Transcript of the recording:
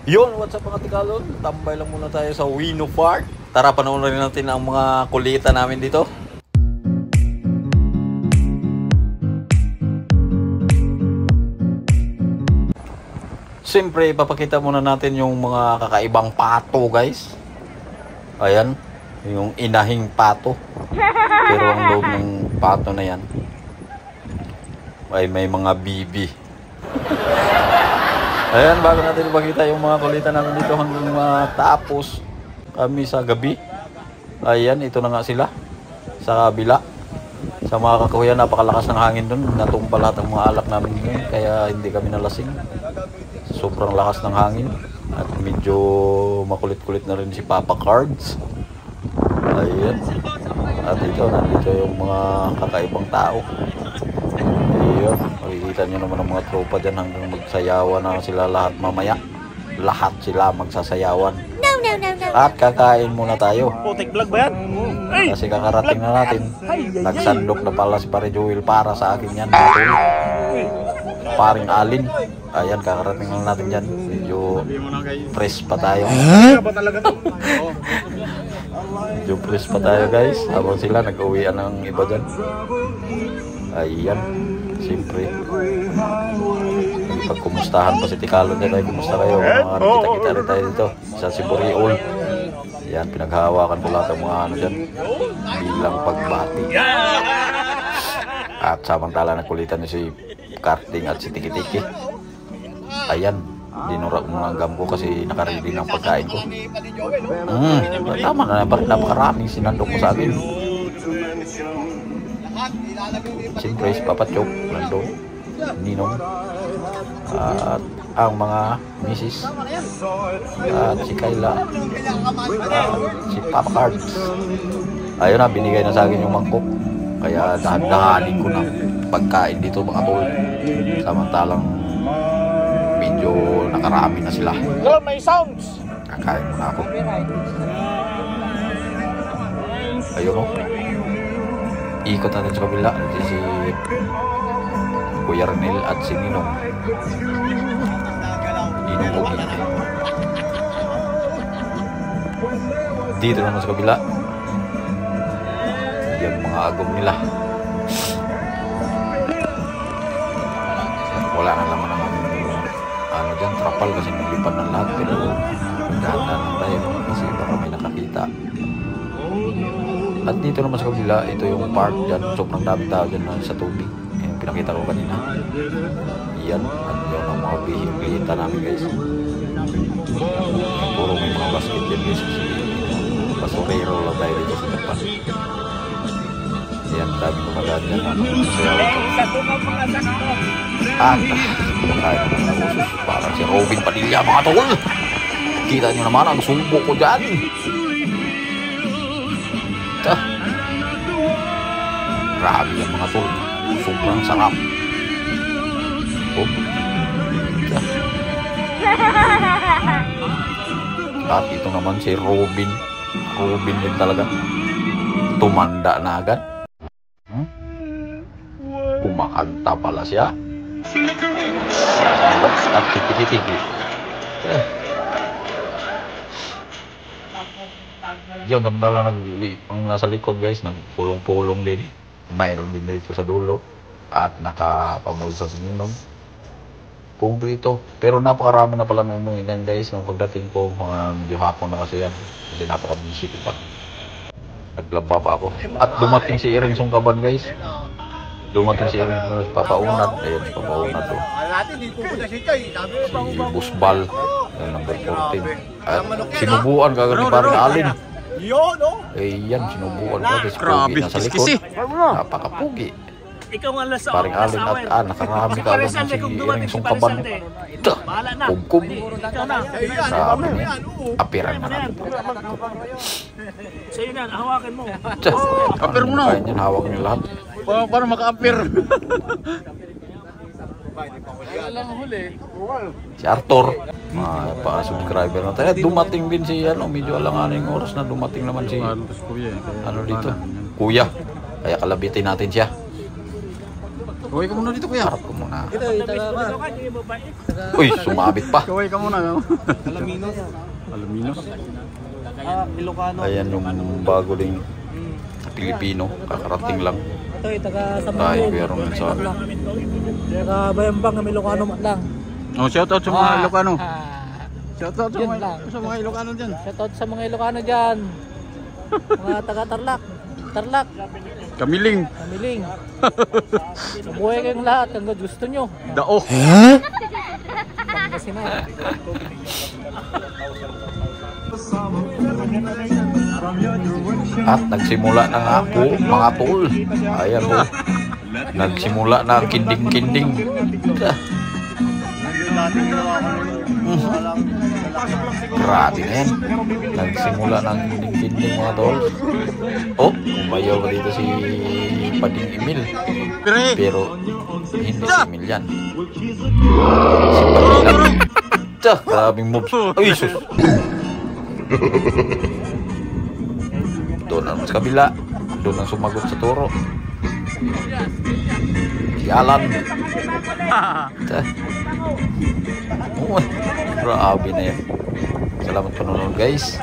Yun, what's up mga tikalon? Tambay lang muna tayo sa Wino Park. Tara, panoorin natin ang mga kulitan namin dito. Siyempre, papakita muna natin yung mga kakaibang pato, guys. Ayan, yung inahing pato. Pero ang loob ng pato na yan ay may mga bibi. Ayan, bago natin ipakita yung mga kulitan namin dito hanggang matapos kami sa gabi. Ayan, ito na nga sila sa kabila. Sa mga kakahuyan, napakalakas ng hangin dun. Natumpa lahat ng mga alak namin dun, kaya hindi kami nalasing. Sobrang lakas ng hangin. At medyo makulit-kulit na rin si Papa Cards. Ayan. At ito, nandito yung mga kakaibang tao. Ayan, makikita nyo naman ang mga tropa dyan hanggang magsayawan na sila lahat mamaya. Lahat sila magsasayawan. At kakain muna tayo. Putik vlog ba yan? Kasi kakarating na natin. Nagsandok na pala si Pare Joel para sa akin yan. Paring Alin. Ayan, kakarating na natin yan. Medyo fresh pa tayo. Medyo fresh pa tayo, guys. Habang sila nag-uwian ng iba dyan. Ayan. Siyempre, pagkumustahan pa si Tikalon dyan ay kumusta kayo, mga kita-kita rin tayo dito sa Siboriol. Yan, pinaghahawakan ko lahat ng mga ano dyan bilang pagbati. At samantala nagkulitan niya si Karting at si Tiki-Tiki. Ayan, dinura ko mga gambo kasi nakaready ng pagkain ko. Tama na, napakaraming sinandok ko sa akin. Siyempre si Papa Chok, Lando, Ninong, at ang mga misis, at si Kayla, at si Papa Cards. Ayun na, binigay na sa akin yung mangkok. Kaya dahan-dahanin ko ng pagkain dito mga tol. Samantalang medyo nakarami na sila. May sounds! Kakain muna ako. Ayun o. Ikot natin sa kabila. Si Kuya Renel at si Ninong. Ninong Ogi. Dito naman sa kabila. Yung mga agom nila. Wala na naman ang ano dyan, trapal kasi nilipad ng lahat. Pero dahan-dahan tayo kasi baka may nakakita. At dito naman sa kabila, ito yung park dyan. Sobrang dami tao dyan sa tubig. Yung pinakita ko kanina. Yan. At yun ang mga bihing-bihita namin, guys. Puro may mga basket dyan, guys. Basurero lang tayo dito sa depan. Yan, dami ko maganda dyan. At, parang si Robin Padilla, mga tol. Kita nyo naman ang sumbo ko dyan. Grabe yung mga tol. Sobrang sarap. At ito naman si Robin. Robin din talaga. Tumanda na agad. Kumakanta pala siya. At tiki-tiki. Yun, naman ang nasa likod, guys, nagpulong-pulong din. Mayroon din dito sa dulo. At nakapamulsa sa Ninong. Kumplito. Pero napakarami na pala nung inan, guys. Nung pagdating ko, mga medyo hapon na kasi yan. Kasi napaka-music pa. Naglaba pa ako. At dumating si Iring Sungkaban, guys. Dumating si Iring Papaunat. Ayun, si Papaunat to. Si Busbal. Number 14. At sinubuan kagad ni Paring Alin. Yan, sinubuan ko. Grabe, nasa likod. Napakapugi. Ikaw nga lasa. Paring Alin at nakarami ka lang si Iring Sungkaban. Kum-kum. Sabi niya, apiran na natin. Sa'yo na, hawakan mo. Apir mo na. Kaya niyan, hawak niya lahat. Para maka-apir. Si Arthur, mga pa-subscriber na tayo. Dumating din si, medyo alanganin yung oras na dumating naman si, dito, Kuya. Kaya kalabitin natin siya. Huwag ka muna dito, kuya. Harap ko muna. na. Ito, taga ka. Uy, sumabit pa. Kaway ka muna. No? Alaminos. Alaminos. Ilocano. Ayan yung bago ding Pilipino. Kakarating lang. Ito, taga Tayo, Samangin. meron lang sa akin. Taga Bayambang na Ilocano lang. Oh, shout out sa mga Ilocano. Ah, Shout out Yun lang. sa mga Ilocano dyan. shoutout sa mga Ilocano dyan. Mga taga Tarlac. Tarlac, Kamiling. Kamiling. Mabuhay kayong lahat hanggang gusto nyo. Dao. Pangasinan. At nagsimula na nga po mga tol. Ayan po. Nagsimula na ang kinding-kinding. Grabe na yan. Nagsimula na ang kinding-kinding mga tol. Oh, umayaw pa dito si Pading Emil. Pero hindi si Emil yan. Si Pading lang. Tsa, grabing moves. Ay, sus. Doon ang sa kabila. Doon ang sumagot sa turo. Si Alan. Grabe na yan. Salamat panonood guys.